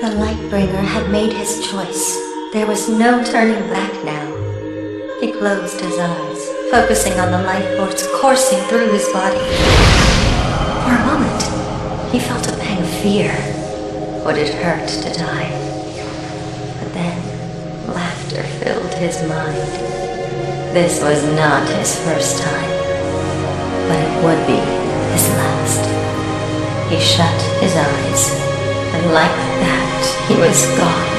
The Lightbringer had made his choice. There was no turning back now. He closed his eyes, focusing on the life force coursing through his body. For a moment, he felt a pang of fear. Would it hurt to die? But then, laughter filled his mind. This was not his first time, but it would be his last. He shut his eyes, and like that, he was gone.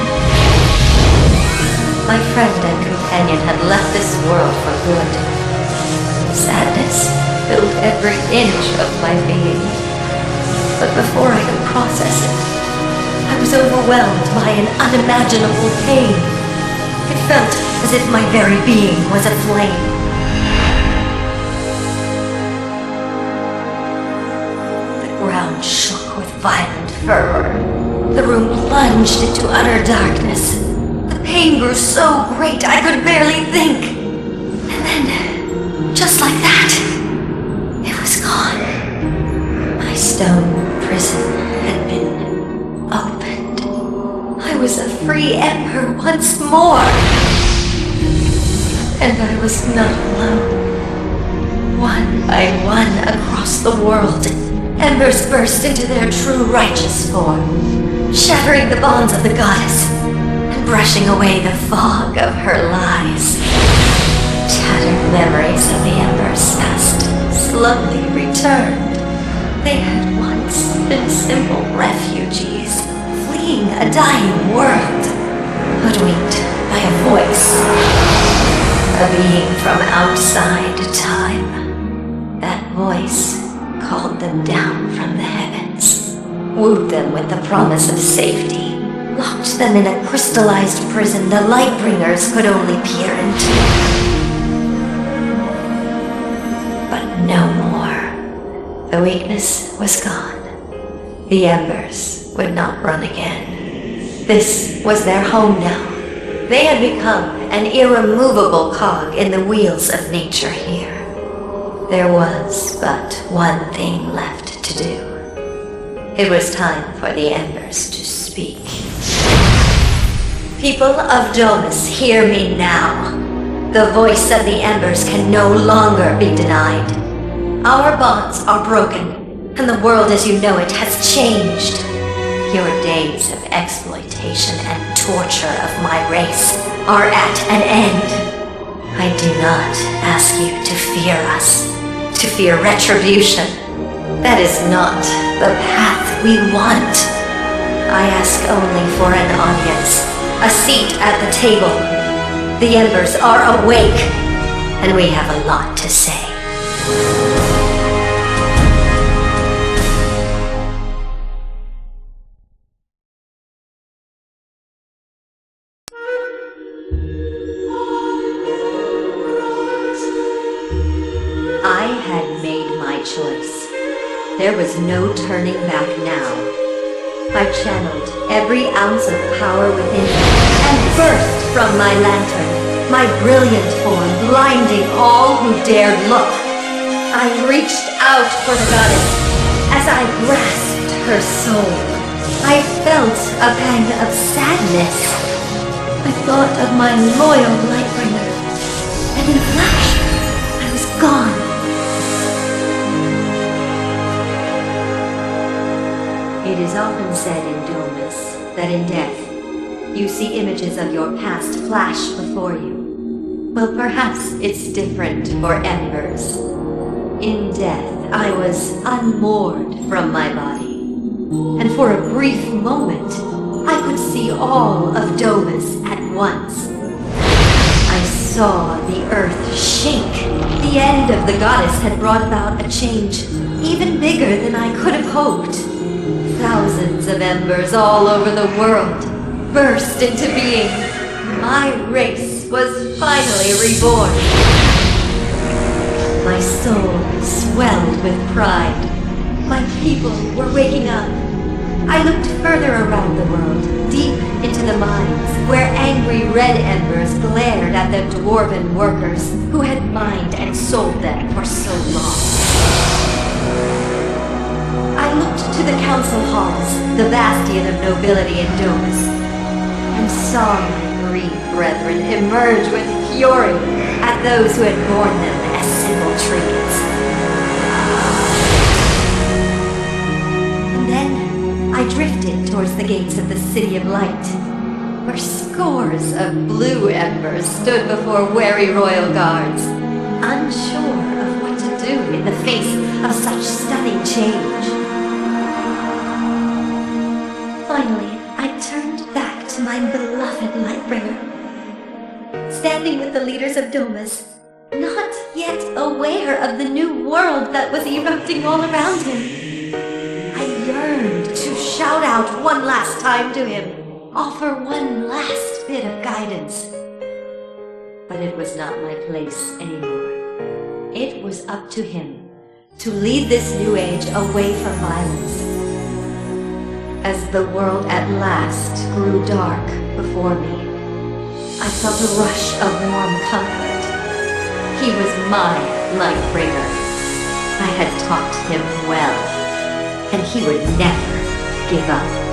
My friend and companion had left this world for good. Sadness filled every inch of my being. But before I could process it, I was overwhelmed by an unimaginable pain. It felt as if my very being was aflame. The ground shook with violent fervor. The room plunged into utter darkness. The pain grew so great I could barely think. And then, just like that, it was gone. My stone prison had been opened. I was a free ember once more. And I was not alone. One by one across the world, embers burst into their true righteous form, shattering the bonds of the goddess and brushing away the fog of her lies. Tattered memories of the embers past slowly returned. They had once been simple refugees, fleeing a dying world, hoodwinked by a voice, a being from outside time. That voice called them down from the heavens, wooed them with the promise of safety, locked them in a crystallized prison the Lightbringers could only peer into. But no more. The weakness was gone. The embers would not run again. This was their home now. They had become an irremovable cog in the wheels of nature here. There was but one thing left to do. It was time for the embers to speak. People of Domus, hear me now. The voice of the embers can no longer be denied. Our bonds are broken, and the world as you know it has changed. Your days of exploitation and torture of my race are at an end. I do not ask you to fear us, to fear retribution. That is not the path we want. I ask only for an audience, a seat at the table. The embers are awake, and we have a lot to say. I had made my choice. There was no turning back now. I channeled every ounce of power within me and burst from my lantern, my brilliant form blinding all who dared look. I reached out for the goddess. As I grasped her soul, I felt a pang of sadness. I thought of my loyal Lightbringer, and in a flash, I was gone. It is often said in Domus that in death, you see images of your past flash before you. Well, perhaps it's different for embers. In death, I was unmoored from my body. And for a brief moment, I could see all of Domus at once. I saw the earth shake. The end of the goddess had brought about a change even bigger than I could have hoped. Thousands of embers all over the world burst into being. My race was finally reborn. My soul swelled with pride. My people were waking up. I looked further around the world, deep into the mines, where angry red embers glared at the dwarven workers who had mined and sold them for so long. I looked to the council halls, the bastion of nobility in Domus, and saw my green brethren emerge with fury at those who had borne them as simple trinkets. And then I drifted towards the gates of the City of Light, where scores of blue embers stood before wary royal guards, unsure of what to do in the face of such stunning change. Finally, I turned back to my beloved Lightbringer, standing with the leaders of Domus, not yet aware of the new world that was erupting all around him. I yearned to shout out one last time to him, offer one last bit of guidance. But it was not my place anymore. It was up to him to lead this new age away from violence. As the world at last grew dark before me, I felt a rush of warm comfort. He was my Lightbringer. I had taught him well, and he would never give up.